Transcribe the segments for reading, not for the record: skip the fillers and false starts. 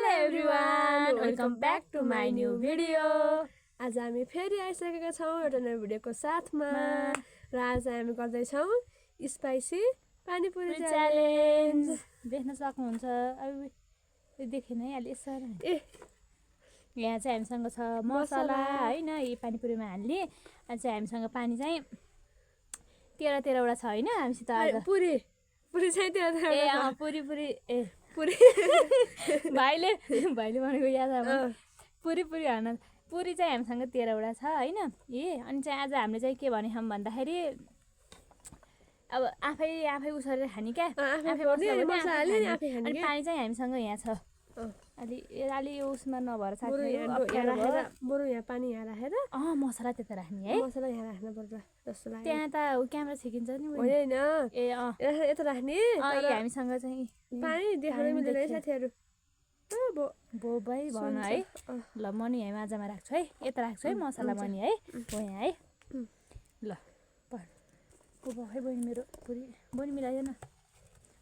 Hello everyone, welcome back to my new video. आज हामी फेरि आइसकेका छौँ एउटा नयाँ भिडियोको साथमा र आज हामी गर्दैछौँ स्पाइसी पानीपुरी च्यालेन्ज। देख्न सक्नुहुन्छ अब देखेन है अलि यसो ए यहाँ चाहिँ हामीसँग छ मसला हैन, यी पानीपुरीमा हाल्ने। अनि चाहिँ हामीसँग पानी चाहिँ 13वटा छ हैन हामीसित आज। पुरी पुरी चाहिँ ए पुरी पुरी ए पुरी भाइले भनेको याद आयो। पुरी हाल्न पुरी चाहिँ हामीसँग 13वटा छ हैन। अनि चाहिँ आज हामीले चाहिँ के भने भन्दाखेरि अब आफै उसरेर खाने क्या, आफै अनि पानी चाहिँ हामीसँग यहाँ छ। अलि उसमा नभएर बरु यहाँ पानी यहाँ राखेर मसला त्यता राख्ने है। मसला यहाँ राख्नु पर्छ जस्तो लाग्यो। त्यहाँ त क्यामेरा छेकिन्छ नि होइन ए यता राख्ने हामीसँग चाहिँ पानी देखाउन मिल्दैन है साथीहरू। भो भाइ भन है। ल म नि यहाँ माझमा राख्छु है, यता राख्छु है मसला पनि है, हो यहाँ है। ल भयो है बहिनी, मेरो पुरी बहिनी मिलाइदेन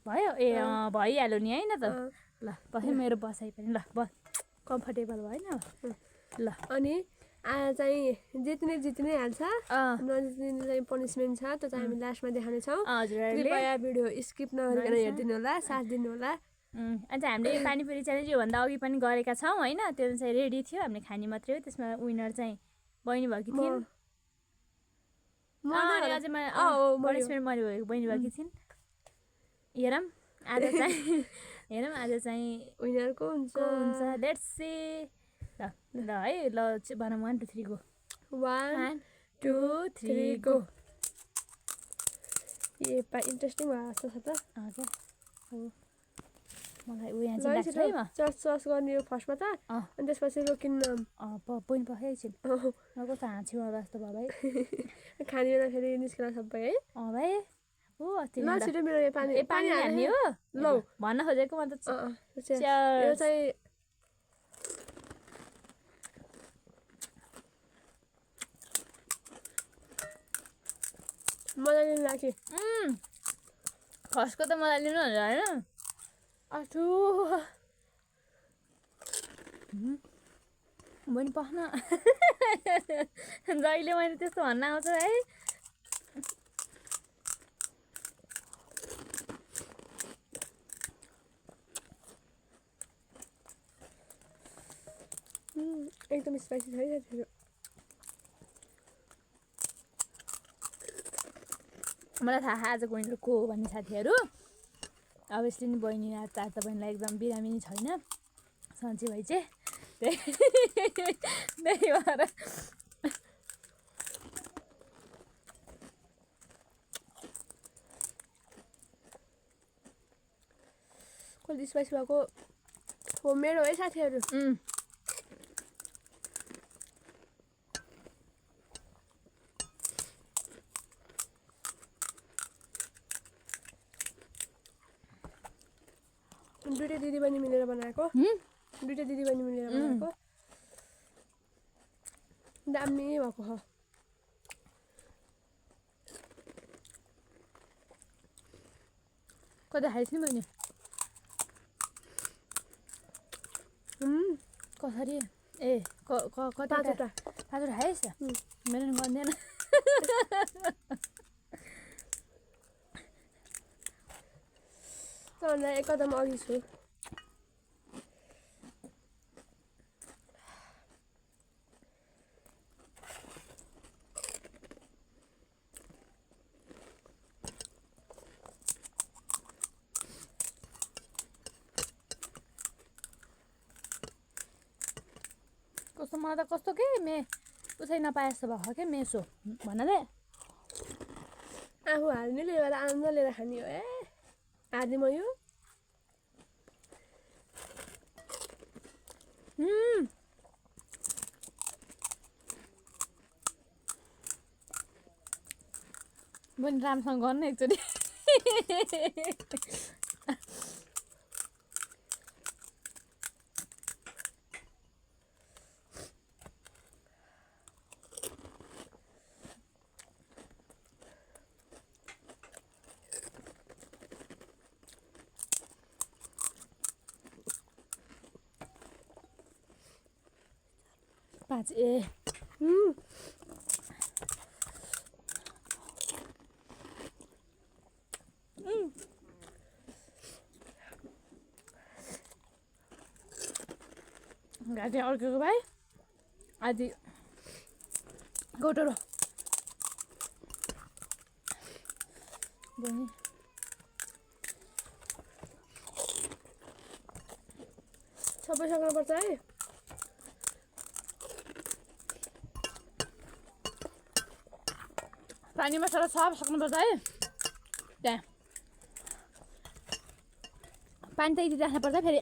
भयो। ए भइहाल्यो नि होइन त। ल भयो मेरो बसाइ पनि ल कम्फर्टेबल भएन ल। अनि आज चाहिँ जित्ने हाल्छ, नजित्ने चाहिँ पनिसमेन्ट छ, त्यो चाहिँ हामी लास्टमा देखाउनेछौँ। कृपया भिडियो स्किप नगरिकन हेरिदिनु होला, साथ दिनु होला। अनि चाहिँ हामीले पानीपुरी च्यालेन्ज योभन्दा अघि पनि गरेका छौँ होइन। त्यो चाहिँ रेडी थियो, हामीले खाने मात्रै हो। त्यसमा विनर चाहिँ बहिनी भएकी थिइन्। पनिसमेन्ट मैले भएको बहिनी भएकी थिइन्। हेरौँ आज चाहिँ विनर को हुन्छ। Let's see. ल है ल भनौँ 1 2 3 गो। 1 2 3 गो। ए इन्ट्रेस्टिङ भयो जस्तो छ त। हजुर मलाई उ यहाँ चाहिँ लाग्छ है। म चस गर्ने यो फर्स्टमा त, अनि त्यसपछि रोकिन्न बहिनी पखाइछिन् कस्तो हाँस्यो होला जस्तो भयो भाइ। खाने बेला फेरि निस्केर सबै है भाइ। अस्ति ल छिटो मेरो पानी हाल्ने हो ल भन्न खोजेको म त। यो चाहिँ मलाई लिनु लाग्यो। फर्स्टको त मलाई लिनु भनेर होइन। अठु बहिनी पख्न जहिले मैले त्यस्तो भन्न आउँछ है। एकदम स्पाइसी छ है साथीहरू। मलाई थाहा आजको विनर को हो भन्ने साथीहरू। अब यसले नि बहिनी आज त बहिनीलाई एकदम बिरामी नि छैन सन्ची भाइ चाहिँ, त्यही भएर कति स्पाइसी भएको हो मेरो है साथीहरू। दुईटा दिदीबहिनी मिलेर बनाएको, दामी भएको हो। कता खाइस् नि बहिनी कसरी? ए कतिवटा 5वटा खाइस्? मेरो नि गर्दैन। त एक कदम अघि छु। कस्तो मलाई त कस्तो के उसै नपाए जस्तो भएको क्या मेसो भन दे। आफू हाल्ने लिएर आनन्द लिएर खाने हो। ए हाल्ने म यो बहिनी राम्रोसँग गर्नु एकचोटि। 5 ए घाँटी अर्केको भाइ आदि गोटो बहिनी सबै सक्नुपर्छ है पानी मसला सब सक्नुपर्छ है त्यहाँ पानी त यति राख्नुपर्छ फेरि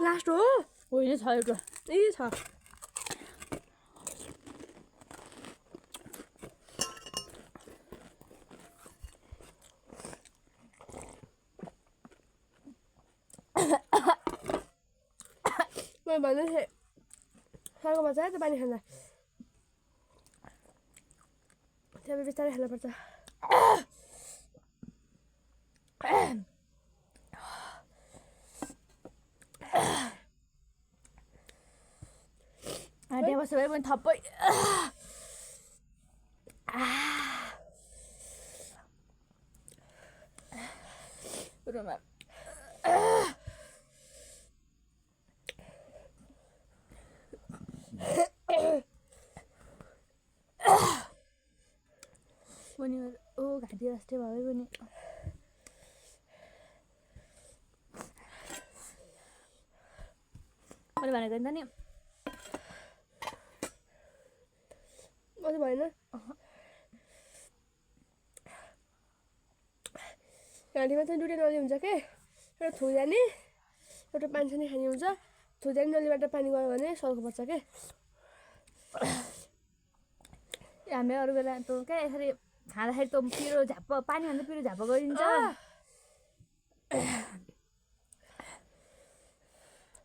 लास्ट हो होइन छ एउटा ए छ मैले भन्दै थिएँ साह्रो मजा आयो त पानी खाँदा त्यहाँ बिस्तारै खानुपर्छ त्यहाँ बस्यो भने पनि थप्पै रुममा पनि ओ घाँटी राष्ट्रिय भयो पनि मैले भनेको नि त नि अझै भएन घाँटीमा चाहिँ दुइटै नली हुन्छ के एउटा थुजाने एउटा पानी सानी खाने हुन्छ थुजाने नलीबाट पानी गयो भने सर्नुपर्छ के हामीले अरू बेला त क्या यसरी खाँदाखेरि त पिरो झाप्प पानी खाँदा पिरो झाप्प गरिन्छ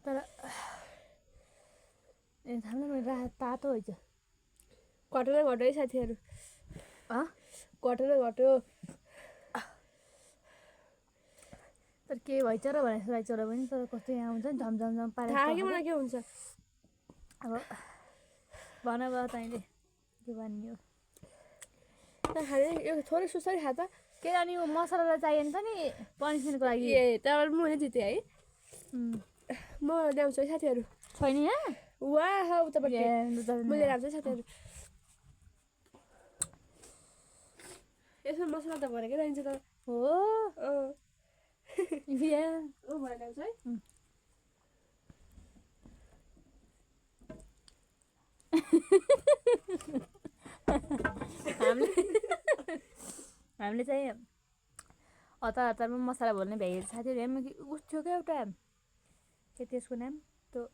तर ए थाहा मैले तातो हुन्छ घटना घट्यो है साथीहरू घटना घट्यो तर के भइन्छ र भने राइचरा पनि तर कस्तो यहाँ हुन्छ नि झमझमझम पारेर थाहा के मलाई के हुन्छ अब भन अब तैँले के भन्ने हो खाने यो थोरै सुस्तरी खा त के अनि यो मसला चाहियो नि त नि पनिसमेन्टको लागि ए तर मैले जितेँ है म ल्याउँछु है साथीहरू छैन यहाँ वाह उतापट्टि मैले ल्याउँछु है साथीहरू यसमा मसला त भरेकै रहन्छ त हो भएर ल्याउँछु है हामीले चाहिँ हतार हतारमा मसला भल्ने भ्याइ साथीहरू हेर्नु उस थियो क्या एउटा के त्यसको नाम त्यो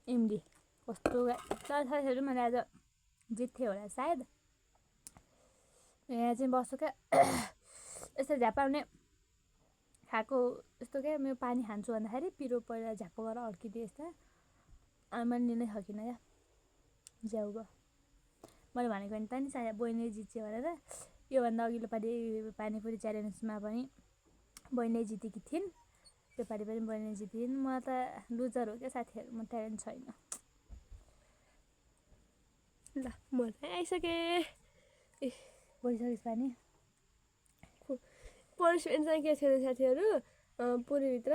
एमडी कस्तो साथीहरू मैले आज जित्थेँ होला सायद यहाँ चाहिँ बस्छु क्या यस्तो झ्यापाउने खाएको यस्तो क्या मेरो पानी खान्छु भन्दाखेरि पिरो पहिला झ्याप्पो गरेर अड्किदिएँ यस्तो अनि मैले लिनै सकिनँ क्या ज्याउ भयो मैले भनेको नि त नि सायद बहिनी जित्यो भनेर योभन्दा अघिल्लो पालि पानीपुरी च्यालेन्जमा पनि बहिनी जितेकी थिइन् त्यो पालि पनि बहिनी जितिन् म त लुजर हो क्या साथीहरू म ट्यालेन्ट छैन ल मलाई आइसकेँ ए भइसकेछ पानी पनिसमेन्ट चाहिँ के थियो साथीहरू पुरीभित्र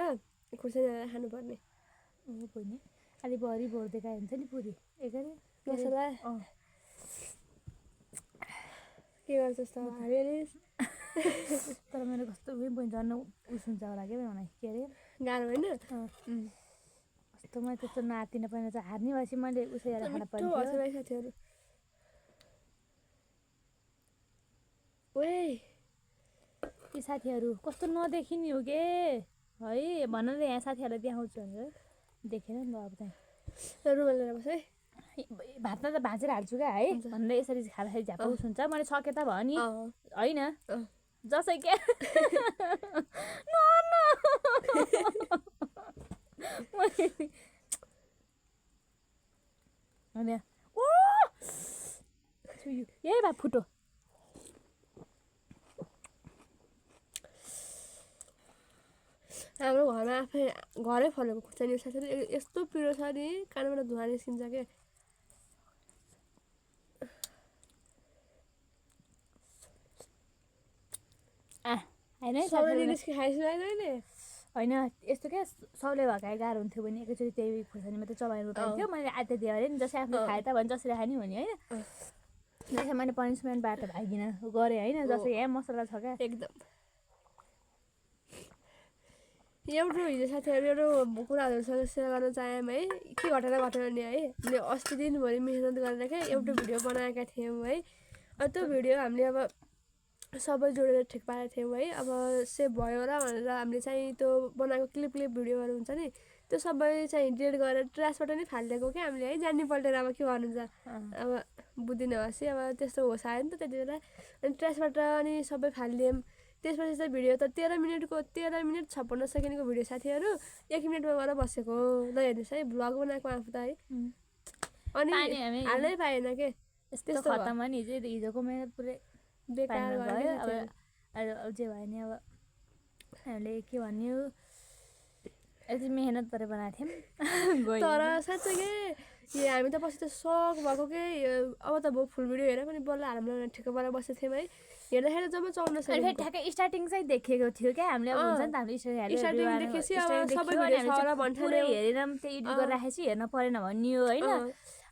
खुर्सानी हालेर खानुपर्ने हो बहिनी अलि भरि भरिदिएका हुन्छ नि पुरी एकरी मसला के गर्छ जस्तो हालिहालिस् तर मेरो कस्तो बहिनी झन् उस हुन्छ होला के भने के अरे गाह्रो होइन कस्तो मैले त्यस्तो नातिन पहिला चाहिँ हार्ने भएपछि मैले उसै हेरेर खान पर्ने साथीहरू ओए यी साथीहरू कस्तो नदेखिने हो के है भन न यहाँ साथीहरूलाई देखाउँछु भनेर देखेन नि त अब चाहिँ रुमाल लिएर बस है भातमा त भाँचेर हाल्छु क्या है भनेर यसरी खाँदाखेरि झ्याप उस हुन्छ मैले सके त भयो नि होइन जसै क्या यही भए फुटो हाम्रो घरमा आफै घरै फलेको खुर्सानी साथीहरू यस्तो पिरो छ नि कानबाट धुवा निस्किन्छ क्या होइन यस्तो क्या सबले भएको गाह्रो हुन्थ्यो भने एकैचोटि त्यही खुर्सानी मात्रै चबाइनु पाइन्थ्यो मैले आधा दिएँ अरे नि जसै आफ्नो खाएँ त भने जसरी खाने भने होइन जसै मैले पनिसमेन्टबाट भागिनँ गरेँ होइन जसै यहाँ मसला छ क्या एकदम एउटा हिजो साथीहरू एउटा कुराहरूसँग सेयर गर्न चाह्यौँ है के घटेर घट्यो भने है हामीले अस्ति दिनभरि मिहिनेत गरेर क्या एउटा भिडियो बनाएका थियौँ है त्यो भिडियो हामीले अब सबै जोडेर ठिक पारेको थियौँ है अब सेभ भयो र भनेर हामीले चाहिँ त्यो बनाएको क्लिप भिडियोहरू हुन्छ नि त्यो सबै चाहिँ डिलिट गरेर ट्र्यासबाट नै फालिदिएको क्या हामीले है जान्ने पल्टेर अब के गर्नुहुन्छ अब बुद्धि नहोस् अब त्यस्तो होस् आयो नि त त्यति बेला अनि ट्र्यासबाट अनि सबै फालिदियौँ त्यसपछि चाहिँ भिडियो त 13 मिनट 56 सेकेन्डको भिडियो साथीहरू 1 मिनटमा गएर बसेको ल हेर्नुहोस् है भ्लग बनाएको आफू त है अनि हाल्नै पाएन के त्यस्तो खतम हो नि हिजोको मेहनत पुरै बेकार भयो अब जे भयो नि अब हामीले के भन्यो यति मेहनत गरेर बनाएको थियौँ तर साँच्चै के हामी त पछि त सक भएको के अब त भयो फुल भिडियो हेरेर पनि बल्ल हामीले ठिक्क पारेर बसेको थियौँ है हेर्दाखेरि जम्मा 54 सेकेन्ड ठ्याक्कै स्टार्टिङ चाहिँ देखेको थियो क्या हामीले अब हुन्छ नि त हामीले स्टार्टिङ देखेपछि अब सबै भिडियो छ र भन्थ्यो हेरेर त्यही एडिट गरेर राखेपछि हेर्न परेन भन्यो होइन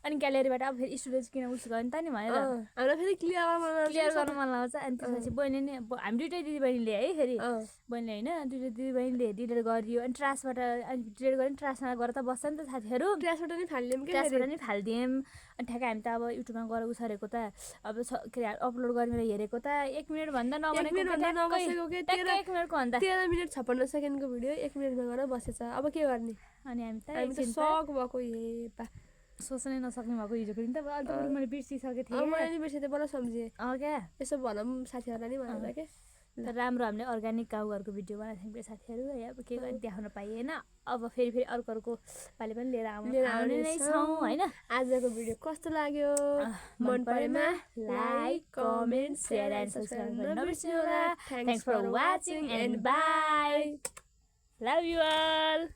अनि ग्यालेरीबाट अब फेरि स्टुडियो किन उस गर्नु त नि भनेर हामीलाई फेरि क्लियर गर्न मन लाग्छ अनि त्यसपछि बहिनी नै हामी दुइटै दिदीबहिनीले है फेरि बहिनीले होइन दुइटै दिदीबहिनीले डिलिट गरिदियो अनि ट्रासबाट अनि डिलिट गऱ्यो ट्रासमा गएर त बस्छ नि त साथीहरू ट्रासबाट नै फालिदियौँ ट्रासबाट नै फालिदियौँ अनि ठ्याक्कै हामी त अब युट्युबमा गएर उसरेको त अब के अरे अपलोड गरेर हेरेको त 1 मिनट भन्दा नबसेको के 1 मिनटको भन्दा 13 मिनट 56 सेकेन्डको भिडियो 1 मिनटमा गएर बसेछ अब के गर्ने अनि हामी त सक भएको हे सोच्नै नसक्ने भएको हिजोको दिन त अन्त मैले बिर्सिसकेको थिएँ मैले नि बिर्सेँ बल्ल सम्झेँ क्या यसो भनौँ साथीहरूलाई नि भनेर के तर राम्रो हामीले अर्ग्यानिक गाउँघरको भिडियो बनाएको थियौँ साथीहरू है अब के गरी देखाउन पाइएन अब फेरि अर्को पालि पनि लिएर आउने नै छौँ होइन आजको भिडियो कस्तो लाग्यो मन परेमा like comment share and subscribe गर्न नबिर्सिनु होला thanks for watching and bye love you all